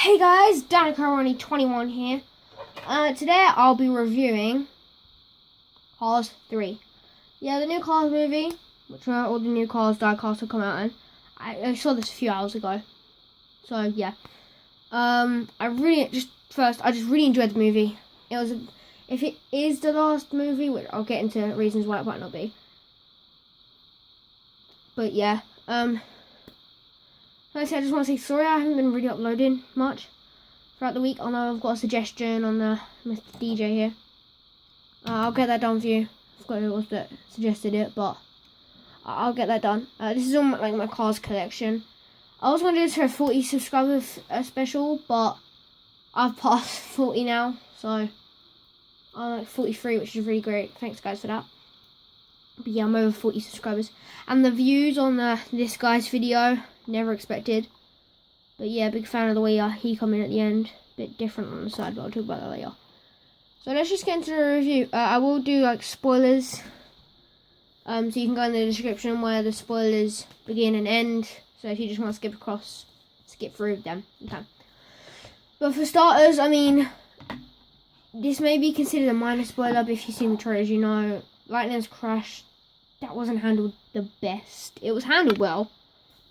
Hey guys, Danica21 here. Today I'll be reviewing Cars 3. Yeah, the new Cars movie, which all the new Cars diecast will come out in. I saw this a few hours ago. So yeah. I just really enjoyed the movie. If it is the last movie, which I'll get into reasons why it might not be. But yeah, firstly, I just want to say sorry I haven't been really uploading much throughout the week. I know I've got a suggestion on the Mr. DJ here. I'll get that done for you. I forgot who it was that suggested it, but I'll get that done. This is all my Cars collection. I was going to do this for a 40 subscribers special, but I've passed 40 now, so I'm like 43, which is really great. Thanks guys for that. But yeah, I'm over 40 subscribers. And the views on this guy's video, never expected. But yeah, big fan of the way he come in at the end. Bit different on the side, but I'll talk about that later. So let's just get into the review. I will do like spoilers. So you can go in the description where the spoilers begin and end. So if you just want to skip through them, you can. But for starters, I mean, this may be considered a minor spoiler, but if you've seen the trailers, you know, Lightning's crash, that wasn't handled the best. It was handled well,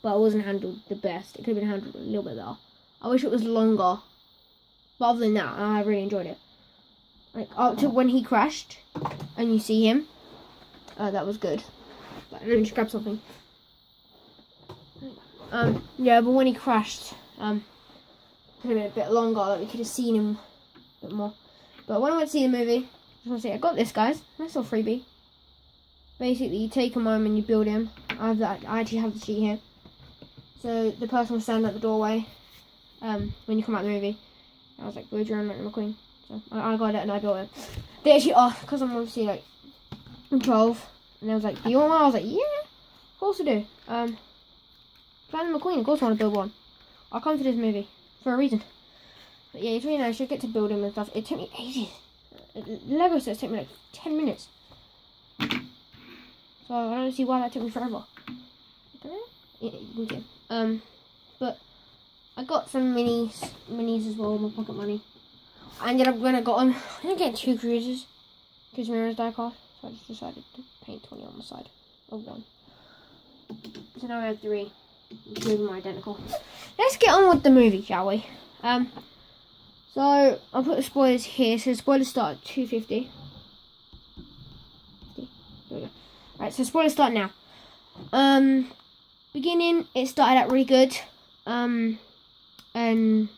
but it wasn't handled the best. It could have been handled a little bit better. I wish it was longer. But other than that, I really enjoyed it. Like, up to when he crashed, and you see him, that was good. But let me just grab something. Yeah, but when he crashed, could have been a bit longer. Like, we could have seen him a bit more. But when I went to see the movie, I just want to say, I got this, guys. Nice little freebie. Basically, you take him home and you build him. I actually have the sheet here. So the person will stand at the doorway when you come out of the movie. I was like, where's your own Lightning McQueen? So I got it and I built it. They actually are, because I'm obviously like, I'm 12. And they was like, do you want one? I was like, yeah, of course I do. Lightning McQueen, of course I want to build one. I'll come to this movie for a reason. But yeah, it's really nice. You get to build him and stuff. It took me ages. Lego sets took me like 10 minutes. So I don't see why that took me forever. Yeah, but I got some minis as well with my pocket money. I ended up when I got them, I didn't get 2 cruisers because mirrors die cast, so I just decided to paint 20 on the side of one. So now we have 3. 2 of them are identical. Let's get on with the movie, shall we? So I'll put the spoilers here. So the spoilers start at 2:50. There we go. Right, so spoilers start now. Beginning, it started out really good. And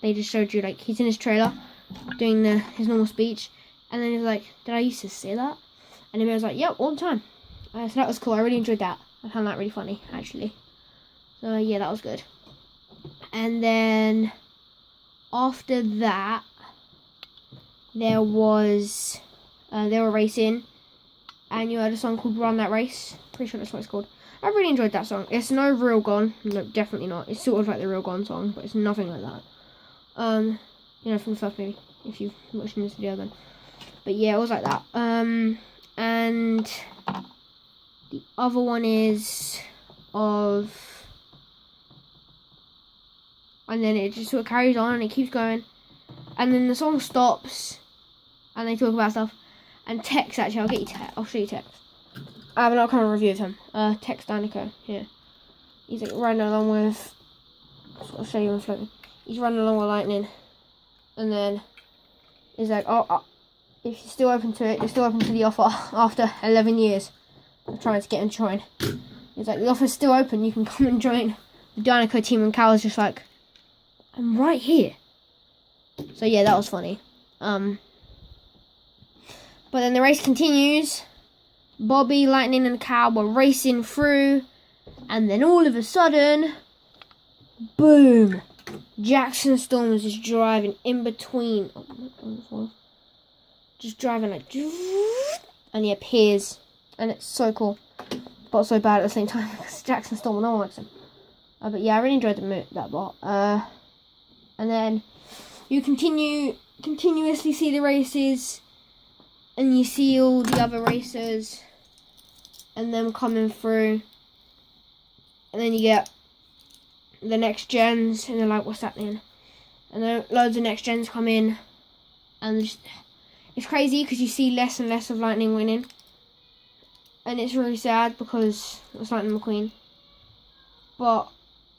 they just showed you, like, he's in his trailer doing his normal speech. And then he's like, did I used to say that? And the was like, yep, all the time. So that was cool. I really enjoyed that. I found that really funny, actually. So yeah, that was good. And then after that, there was they were racing, and you heard a song called "Run That Race." Pretty sure that's what it's called. I really enjoyed that song. It's no Real Gone, no, definitely not. It's sort of like the Real Gone song, but it's nothing like that. You know, from the first movie. If you've watched this video, then. But yeah, it was like that. And the other one is of, and then it just sort of carries on and it keeps going, and then the song stops, and they talk about stuff. And Tex, actually, I'll show you Tex. I have another kind of review of him. Tex Danica here. He's like running along with, I'll show you him floating. He's running along with Lightning, and then he's like, oh, if you're still open to it, you're still open to the offer after 11 years of trying to get him to join. He's like, the offer's still open, you can come and join the Danica team. And Cal's just like, I'm right here. So yeah, that was funny. But then the race continues. Bobby, Lightning, and Cal were racing through, and then all of a sudden, boom! Jackson Storm was just driving in between. Just driving like, and he appears, and it's so cool, but so bad at the same time because Jackson Storm, no one likes him. But yeah, I really enjoyed that part. And then you continuously see the races, and you see all the other racers and them coming through, and then you get the next gens, and they're like, what's happening? and then loads of next gens come in, and it's crazy because you see less and less of Lightning winning, and it's really sad because it's Lightning McQueen. But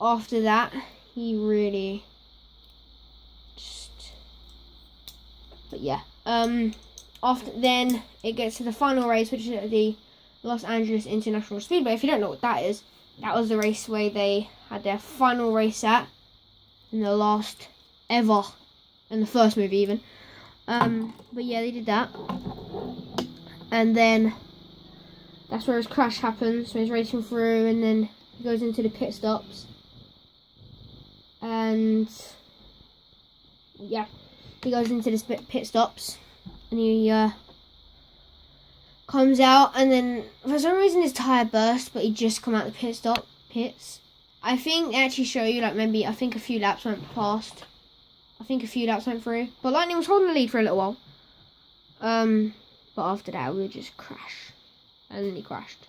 after that, he really just. But yeah, after then it gets to the final race, which is at the Los Angeles International Speedway. If you don't know what that is, that was the race where they had their final race at, in the last ever, in the first movie even. But yeah, they did that, and then that's where his crash happens. So he's racing through, and then he goes into the pit stops, and yeah, he goes into the pit stops, and he comes out, and then for some reason his tire burst, but he just come out the pits. I think they actually show you, like, maybe, I think a few laps went past. I think a few laps went through. But Lightning was holding the lead for a little while. But after that, we would just crash. And then he crashed.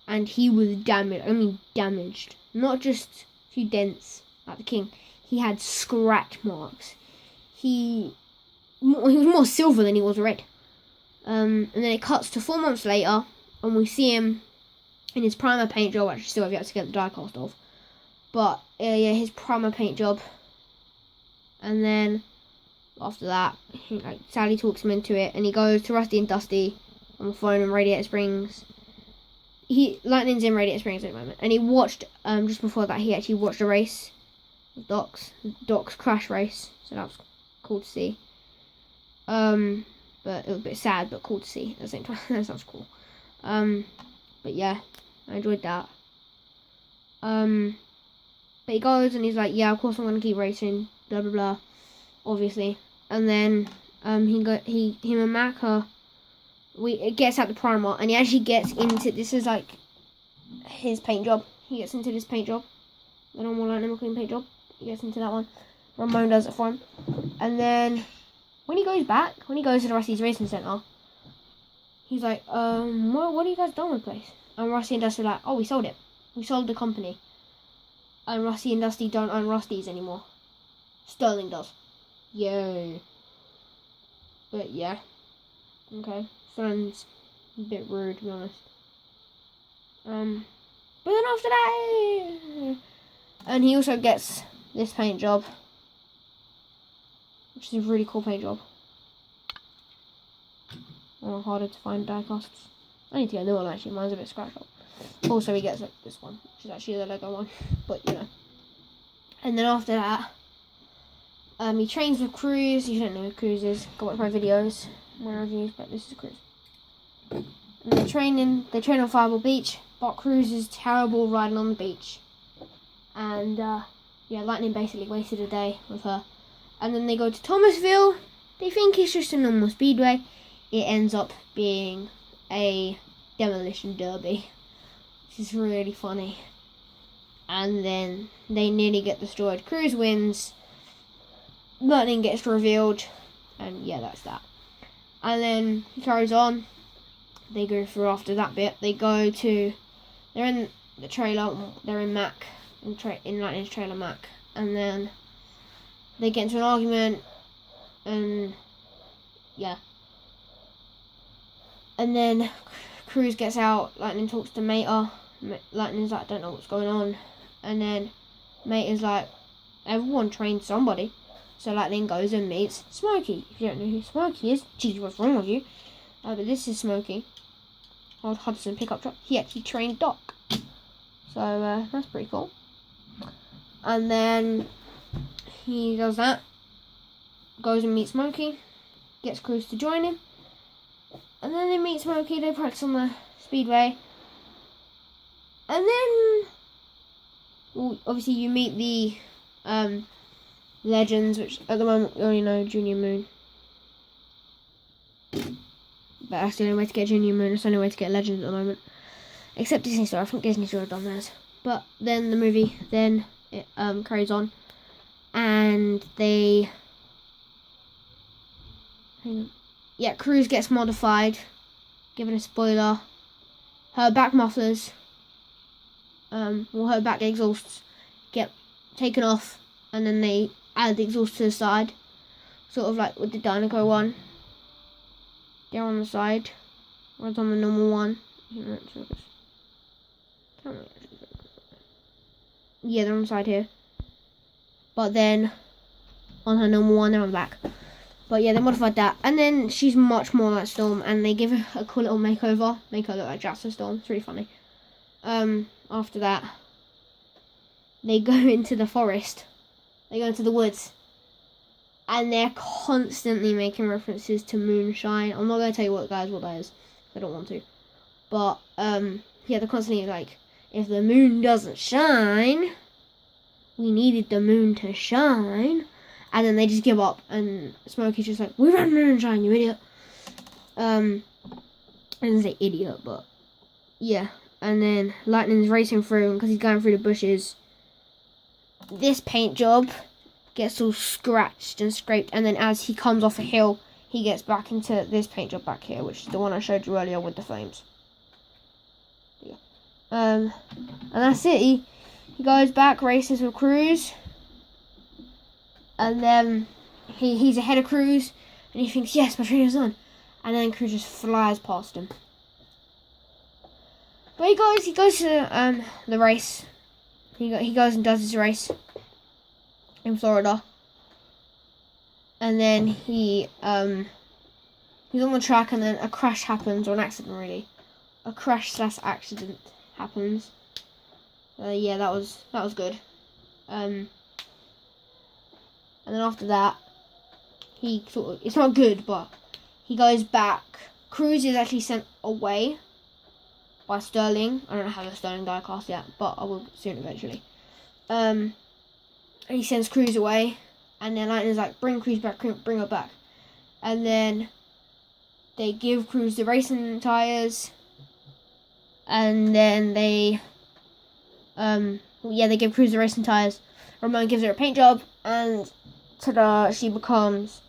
And he was damaged. I mean, damaged. Not just a few dents, like the King. He had scratch marks. He was more silver than he was red. And then it cuts to 4 months later, and we see him in his primer paint job, which I still have yet to get the die cast of. But yeah, his primer paint job. And then after that, Sally talks him into it, and he goes to Rusty and Dusty on the phone in Radiator Springs. Lightning's in Radiator Springs at the moment, and he watched just before that he actually watched a race with Doc's crash race, so that was cool to see. But it was a bit sad, but cool to see at the same time. That sounds cool. But yeah, I enjoyed that. But he goes and he's like, yeah, of course I'm gonna keep racing, blah blah blah, obviously. And then him and Mac it gets out the primer, and he actually gets into, this is like his paint job. He gets into this paint job, the normal Lightning McQueen paint job. He gets into that one. Ramon does it for him, and then when he goes to the Rusty's Racing Center, he's like, what have you guys done with the place? And Rusty and Dusty are like, oh, we sold it. We sold the company. And Rusty and Dusty don't own Rusty's anymore. Sterling does. Yay. But yeah. Okay. Sounds a bit rude, to be honest. But then after that, and he also gets this paint job, which is a really cool paint job. Or harder to find die casts. I need to get a new one actually, mine's a bit scratched up. Also he gets like this one, which is actually the Lego one, but you know. And then after that, he trains with Cruz. You don't know who Cruz is, go watch my videos, my reviews, but this is Cruz. And they train on Fireball Beach, but Cruz is terrible riding on the beach. And yeah, Lightning basically wasted a day with her. And then they go to Thomasville. They think it's just a normal speedway. It ends up being a demolition derby, which is really funny. And then they nearly get destroyed. Cruz wins. Lightning gets revealed. And yeah, that's that. And then he carries on. They go through after that bit. They're in the trailer. They're in Mac. In Lightning's trailer, Mac. And then they get into an argument. And yeah. And then Cruz gets out. Lightning talks to Mater. Lightning's like, I don't know what's going on. And then Mater's like, everyone trained somebody. So Lightning goes and meets Smokey. If you don't know who Smokey is, geez, what's wrong with you? But this is Smokey. Old Hudson pickup truck. He actually trained Doc. So that's pretty cool. And then he does that. Goes and meets Smokey. Gets Cruz to join him. And then they meet Smokey. They practice on the speedway. And then, well, obviously you meet the legends, which at the moment we only know Junior Moon. But that's the only way to get Junior Moon. It's the only way to get Legends at the moment. Except Disney Store. I think Disney Store have done theirs. But then the movie, it carries on. And they... Yeah, Cruz gets modified. Given a spoiler. Her back mufflers, her back exhausts get taken off. And then they add the exhaust to the side, sort of like with the Dynaco one. They're on the side, whereas on the normal one, yeah, they're on the side here. But then on her normal one, they're on the back. But yeah, they modified that, and then she's much more like Storm, and they give her a cool little makeover, make her look like Jackson Storm. It's really funny. After that, they go into the forest. They go into the woods. And they're constantly making references to moonshine. I'm not going to tell you what that is. I don't want to. But, yeah, they're constantly like, if the moon doesn't shine, we needed the moon to shine. And then they just give up. And Smokey's just like, we ran moonshine, you idiot. I didn't say idiot, but, yeah. And then Lightning's racing through, because he's going through the bushes. This paint job gets all scratched and scraped, and then as he comes off a hill, he gets back into this paint job back here, which is the one I showed you earlier with the flames. Yeah. And that's it. He goes back, races with Cruz, and then he's ahead of Cruz, and he thinks, yes, my trainer's on, and then Cruz just flies past him. But he goes to the race. He goes and does his race in Florida, and then he's on the track, and then a crash happens, or an accident really, a crash/accident happens. Yeah, that was good. And then after that, he sort of, it's not good, but he goes back. Cruz is actually sent away by Sterling. I don't know how the Sterling diecast yet, but I will soon eventually. And he sends Cruz away, and then Lightning's like, bring Cruz back, bring her back. And then they give Cruz the racing tires, and then they give Cruz the racing tires. Ramon gives her a paint job, and ta-da, she becomes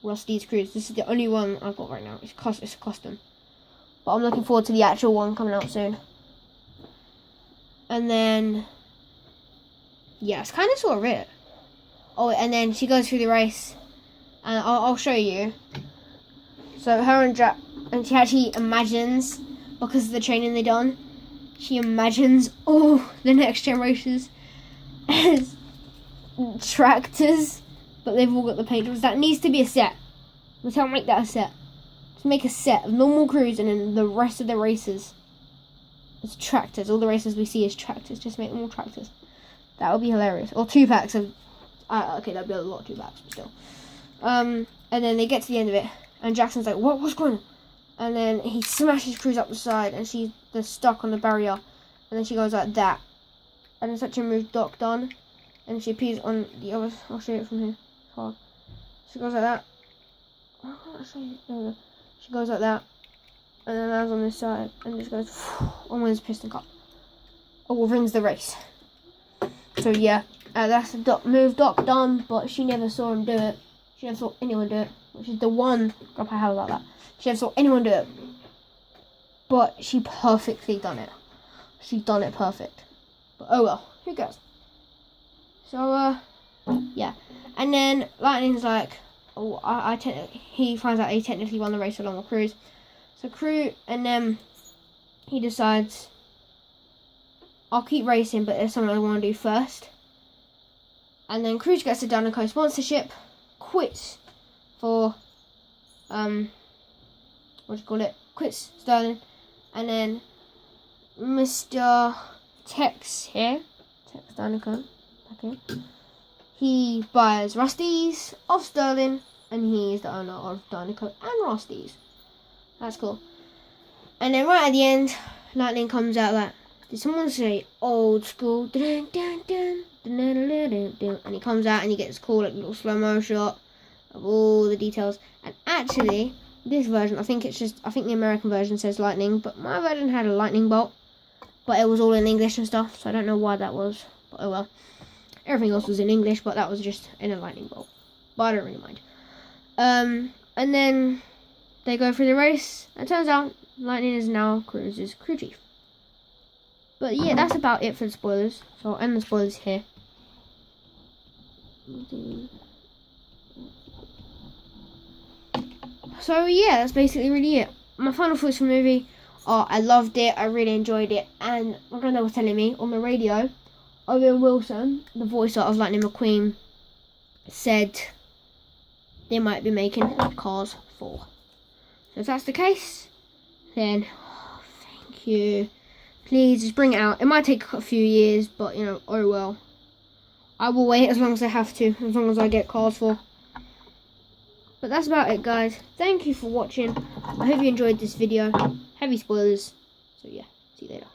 Rusty's Cruz. This is the only one I've got right now. It's a custom. But I'm looking forward to the actual one coming out soon. And then, yeah, it's kind of sort of it. Oh, and then she goes through the race, and I'll show you. So her and Jack, and she actually imagines, because of the training they done, she imagines all the next gen races as tractors, but they've all got the paint jobs. That needs to be a set. Let's help make that a set. Let's make a set of normal Cruz, and then the rest of the races is tractors. All the races we see is tractors. Just make them all tractors. That would be hilarious. Or 2 packs of. Okay, that'd be a lot of 2 packs, but still. And then they get to the end of it, and Jackson's like, what's going on? And then he smashes Cruz up the side, and they're stuck on the barrier. And then she goes like that. And then such a move Doc done. And she appears on the other. I'll show you it from here. It's hard. She goes like that. I'll show you. There we go. She goes like that, and then lands on this side, and just goes and wins piston cup. Or rings the race. So yeah, that's the move Doc done, but she never saw him do it. She never saw anyone do it, which is the one grab I have about that. She never saw anyone do it, but she perfectly done it. She done it perfect. But oh well, who cares? So yeah, and then Lightning's like, oh, he finds out he technically won the race along with Cruz. So Cruz, and then he decides, I'll keep racing, but there's something I want to do first. And then Cruz gets a Dynaco sponsorship, quits for, quits Sterling. And then Mr. Tex here, Tex Dynaco, okay. He buys Rusty's off Sterling, and he's the owner of Dynaco and Rusty's. That's cool. And then right at the end, Lightning comes out like, did someone say old school? Dun, dun, dun, dun, dun, dun, dun, dun. And he comes out and he gets cool, like little slow-mo shot of all the details. And actually, this version, I think the American version says lightning, but my version had a lightning bolt. But it was all in English and stuff, so I don't know why that was. But oh well. Everything else was in English, but that was just in a lightning bolt. But I don't really mind. And then they go through the race, and it turns out Lightning is now Cruz's crew chief. But yeah, that's about it for the spoilers. So I'll end the spoilers here. So yeah, that's basically really it. My final thoughts from the movie are I loved it, I really enjoyed it, and my granddad was telling me on the radio, Owen Wilson, the voice of Lightning McQueen, said they might be making Cars 4. So if that's the case, then thank you. Please just bring it out. It might take a few years, but you know, oh well. I will wait as long as I have to, as long as I get Cars 4. But that's about it, guys. Thank you for watching. I hope you enjoyed this video. Heavy spoilers. So yeah, see you later.